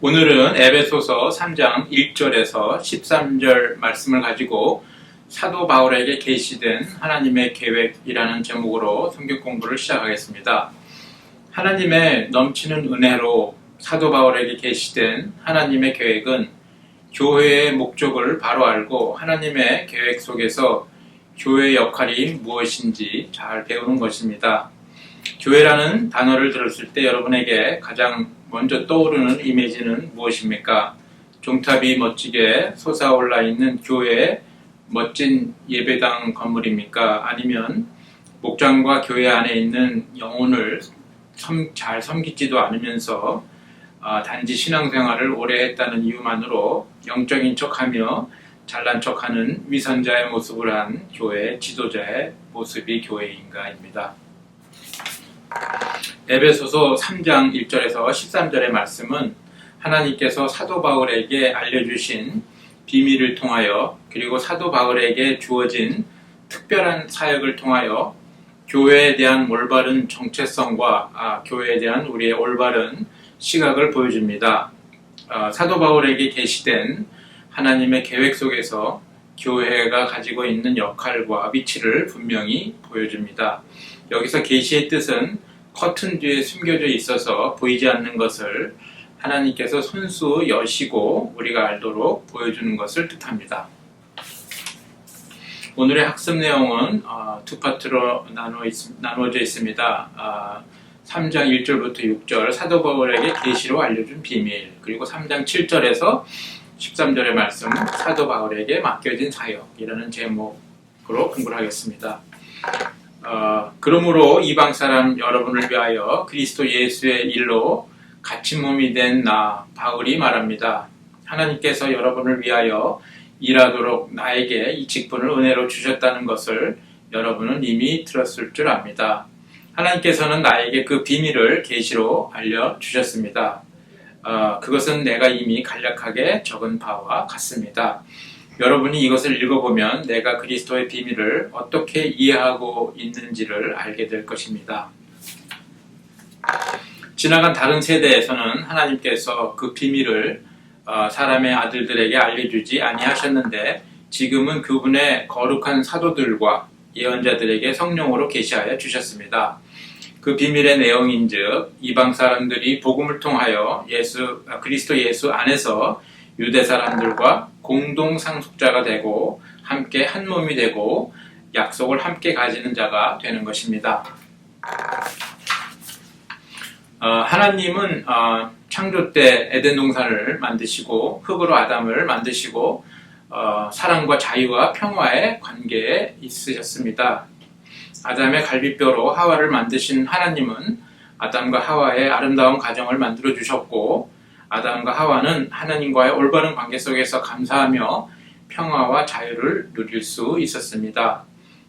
오늘은 에베소서 3장 1절에서 13절 말씀을 가지고 사도 바울에게 계시된 하나님의 계획이라는 제목으로 성경 공부를 시작하겠습니다. 하나님의 넘치는 은혜로 사도 바울에게 계시된 하나님의 계획은 교회의 목적을 바로 알고 하나님의 계획 속에서 교회의 역할이 무엇인지 잘 배우는 것입니다. 교회라는 단어를 들었을 때 여러분에게 가장 먼저 떠오르는 이미지는 무엇입니까? 종탑이 멋지게 솟아올라 있는 교회의 멋진 예배당 건물입니까? 아니면 목장과 교회 안에 있는 영혼을 잘 섬기지도 않으면서 단지 신앙생활을 오래 했다는 이유만으로 영적인 척하며 잘난 척하는 위선자의 모습을 한 교회 지도자의 모습이 교회인가입니다. 에베소서 3장 1절에서 13절의 말씀은 하나님께서 사도 바울에게 알려주신 비밀을 통하여 그리고 사도 바울에게 주어진 특별한 사역을 통하여 교회에 대한 올바른 정체성과 교회에 대한 우리의 올바른 시각을 보여줍니다. 사도 바울에게 계시된 하나님의 계획 속에서 교회가 가지고 있는 역할과 위치를 분명히 보여줍니다. 여기서 계시의 뜻은 커튼 뒤에 숨겨져 있어서 보이지 않는 것을 하나님께서 손수 여시고 우리가 알도록 보여주는 것을 뜻합니다. 오늘의 학습 내용은 두 파트로 나누어져 있습니다. 3장 1절부터 6절 사도 바울에게 계시로 알려준 비밀, 그리고 3장 7절에서 13절의 말씀 사도 바울에게 맡겨진 사역이라는 제목으로 공부를 하겠습니다. 그러므로 이방 사람 여러분을 위하여 그리스도 예수의 일로 갇힌 몸이 된 나 바울이 말합니다. 하나님께서 여러분을 위하여 일하도록 나에게 이 직분을 은혜로 주셨다는 것을 여러분은 이미 들었을 줄 압니다. 하나님께서는 나에게 그 비밀을 계시로 알려주셨습니다. 그것은 내가 이미 간략하게 적은 바와 같습니다. 여러분이 이것을 읽어보면 내가 그리스도의 비밀을 어떻게 이해하고 있는지를 알게 될 것입니다. 지나간 다른 세대에서는 하나님께서 그 비밀을 사람의 아들들에게 알려주지 아니하셨는데 지금은 그분의 거룩한 사도들과 예언자들에게 성령으로 계시하여 주셨습니다. 그 비밀의 내용인즉 이방 사람들이 복음을 통하여 그리스도 예수 안에서 유대 사람들과 공동 상속자가 되고 함께 한 몸이 되고 약속을 함께 가지는 자가 되는 것입니다. 하나님은 창조 때 에덴 동산을 만드시고 흙으로 아담을 만드시고 사랑과 자유와 평화의 관계에 있으셨습니다. 아담의 갈비뼈로 하와를 만드신 하나님은 아담과 하와의 아름다운 가정을 만들어 주셨고 아담과 하와는 하나님과의 올바른 관계 속에서 감사하며 평화와 자유를 누릴 수 있었습니다.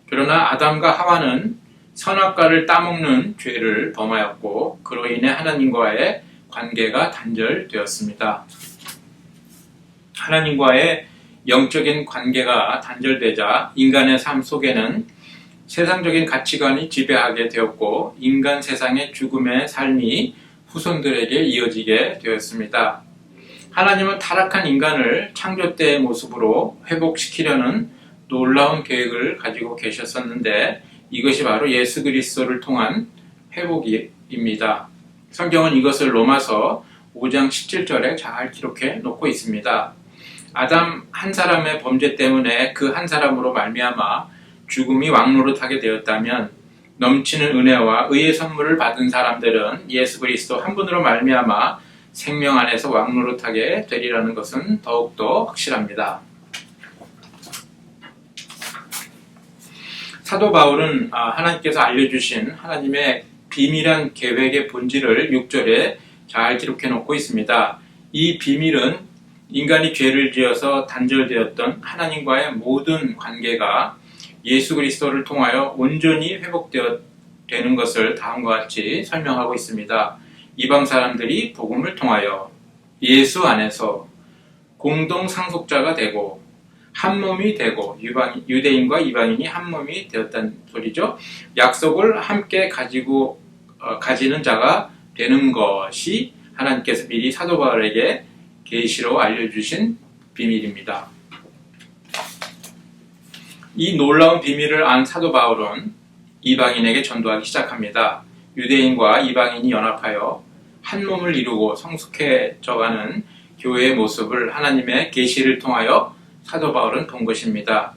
그러나 아담과 하와는 선악과를 따먹는 죄를 범하였고 그로 인해 하나님과의 관계가 단절되었습니다. 하나님과의 영적인 관계가 단절되자 인간의 삶 속에는 세상적인 가치관이 지배하게 되었고 인간 세상의 죽음의 삶이 후손들에게 이어지게 되었습니다. 하나님은 타락한 인간을 창조 때의 모습으로 회복시키려는 놀라운 계획을 가지고 계셨었는데 이것이 바로 예수 그리스도를 통한 회복입니다. 성경은 이것을 로마서 5장 17절에 잘 기록해 놓고 있습니다. 아담 한 사람의 범죄 때문에 그 한 사람으로 말미암아 죽음이 왕노릇하게 되었다면 넘치는 은혜와 의의 선물을 받은 사람들은 예수 그리스도 한 분으로 말미암아 생명 안에서 왕노릇하게 되리라는 것은 더욱더 확실합니다. 사도 바울은 하나님께서 알려주신 하나님의 비밀한 계획의 본질을 6절에 잘 기록해 놓고 있습니다. 이 비밀은 인간이 죄를 지어서 단절되었던 하나님과의 모든 관계가 예수 그리스도를 통하여 온전히 회복되는 것을 다음과 같이 설명하고 있습니다. 이방 사람들이 복음을 통하여 예수 안에서 공동 상속자가 되고 한 몸이 되고 유대인과 이방인이 한 몸이 되었다는 소리죠. 약속을 함께 가지는 자가 되는 것이 하나님께서 미리 사도 바울에게 계시로 알려주신 비밀입니다. 이 놀라운 비밀을 안 사도 바울은 이방인에게 전도하기 시작합니다. 유대인과 이방인이 연합하여 한 몸을 이루고 성숙해져가는 교회의 모습을 하나님의 계시를 통하여 사도 바울은 본 것입니다.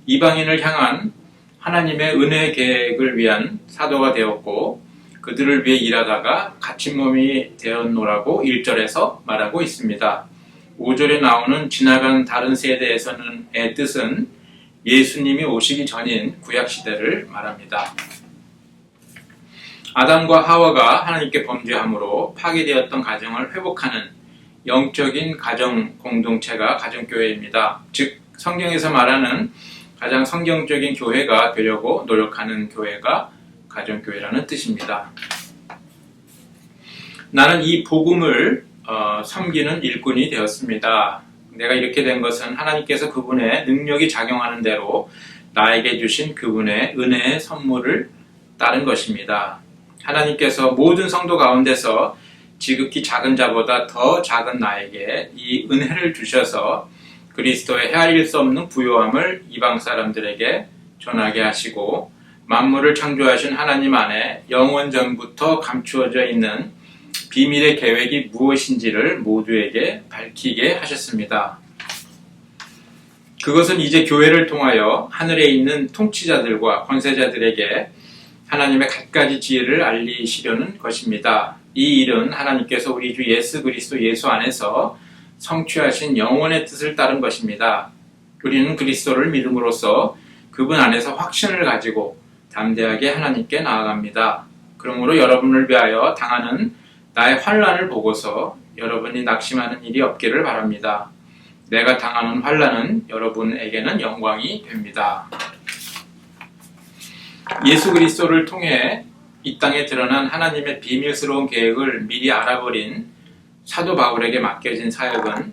이방인을 향한 하나님의 은혜의 계획을 위한 사도가 되었고 그들을 위해 일하다가 갇힌 몸이 되었노라고 1절에서 말하고 있습니다. 5절에 나오는 지나간 다른 세대에서는의 뜻은 예수님이 오시기 전인 구약시대를 말합니다. 아담과 하와가 하나님께 범죄함으로 파괴되었던 가정을 회복하는 영적인 가정 공동체가 가정교회입니다. 즉 성경에서 말하는 가장 성경적인 교회가 되려고 노력하는 교회가 가정교회라는 뜻입니다. 나는 이 복음을 섬기는 일꾼이 되었습니다. 내가 이렇게 된 것은 하나님께서 그분의 능력이 작용하는 대로 나에게 주신 그분의 은혜의 선물을 따른 것입니다. 하나님께서 모든 성도 가운데서 지극히 작은 자보다 더 작은 나에게 이 은혜를 주셔서 그리스도의 헤아릴 수 없는 부요함을 이방 사람들에게 전하게 하시고 만물을 창조하신 하나님 안에 영원 전부터 감추어져 있는 비밀의 계획이 무엇인지를 모두에게 밝히게 하셨습니다. 그것은 이제 교회를 통하여 하늘에 있는 통치자들과 권세자들에게 하나님의 갖가지 지혜를 알리시려는 것입니다. 이 일은 하나님께서 우리 주 예수 그리스도 예수 안에서 성취하신 영원의 뜻을 따른 것입니다. 우리는 그리스도를 믿음으로써 그분 안에서 확신을 가지고 담대하게 하나님께 나아갑니다. 그러므로 여러분을 위하여 당하는 나의 환난을 보고서 여러분이 낙심하는 일이 없기를 바랍니다. 내가 당하는 환난은 여러분에게는 영광이 됩니다. 예수 그리스도를 통해 이 땅에 드러난 하나님의 비밀스러운 계획을 미리 알아버린 사도 바울에게 맡겨진 사역은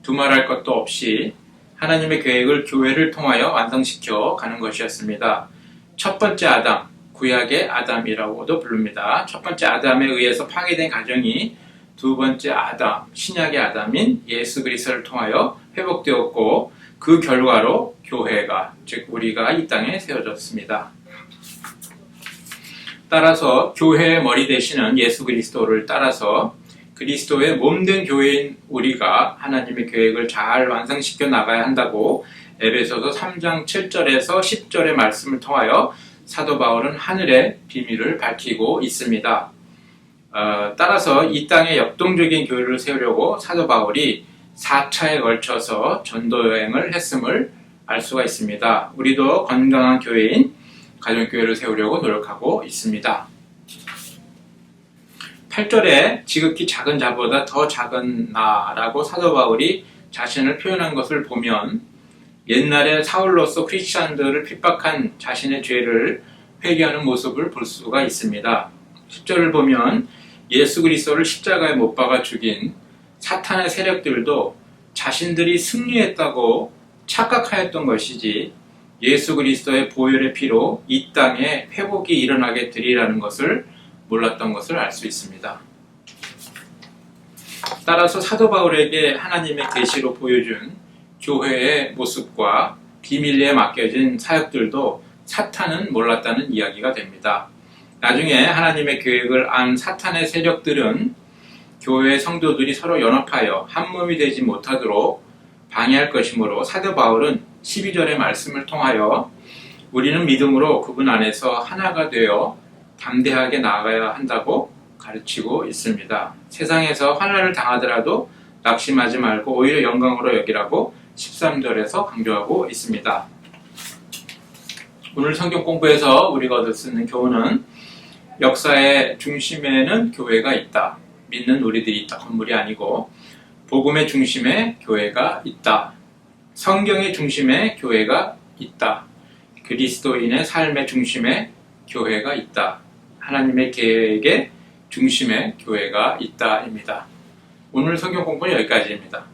두말할 것도 없이 하나님의 계획을 교회를 통하여 완성시켜 가는 것이었습니다. 첫 번째 아담, 구약의 아담이라고도 부릅니다. 첫 번째 아담에 의해서 파괴된 가정이 두 번째 아담, 신약의 아담인 예수 그리스도를 통하여 회복되었고 그 결과로 교회가, 즉 우리가 이 땅에 세워졌습니다. 따라서 교회의 머리 되시는 예수 그리스도를 따라서 그리스도의 몸된 교회인 우리가 하나님의 계획을 잘 완성시켜 나가야 한다고 에베소서 3장 7절에서 10절의 말씀을 통하여 사도 바울은 하늘의 비밀을 밝히고 있습니다. 따라서 이 땅에 역동적인 교회를 세우려고 사도 바울이 4차에 걸쳐서 전도 여행을 했음을 알 수가 있습니다. 우리도 건강한 교회인 가정교회를 세우려고 노력하고 있습니다. 8절에 지극히 작은 자보다 더 작은 나라고 사도 바울이 자신을 표현한 것을 보면 옛날에 사울로서 크리스찬들을 핍박한 자신의 죄를 회개하는 모습을 볼 수가 있습니다. 10절을 보면 예수 그리스도를 십자가에 못 박아 죽인 사탄의 세력들도 자신들이 승리했다고 착각하였던 것이지 예수 그리스도의 보혈의 피로 이 땅에 회복이 일어나게 되리라는 것을 몰랐던 것을 알 수 있습니다. 따라서 사도 바울에게 하나님의 계시로 보여준 교회의 모습과 비밀리에 맡겨진 사역들도 사탄은 몰랐다는 이야기가 됩니다. 나중에 하나님의 계획을 안 사탄의 세력들은 교회의 성도들이 서로 연합하여 한 몸이 되지 못하도록 방해할 것이므로 사도 바울은 12절의 말씀을 통하여 우리는 믿음으로 그분 안에서 하나가 되어 담대하게 나아가야 한다고 가르치고 있습니다. 세상에서 환난을 당하더라도 낙심하지 말고 오히려 영광으로 여기라고 13절에서 강조하고 있습니다. 오늘 성경 공부에서 우리가 얻을 수 있는 교훈은 역사의 중심에는 교회가 있다. 믿는 우리들이 있다. 건물이 아니고 복음의 중심에 교회가 있다. 성경의 중심에 교회가 있다. 그리스도인의 삶의 중심에 교회가 있다. 하나님의 계획의 중심에 교회가 있다입니다. 오늘 성경 공부는 여기까지입니다.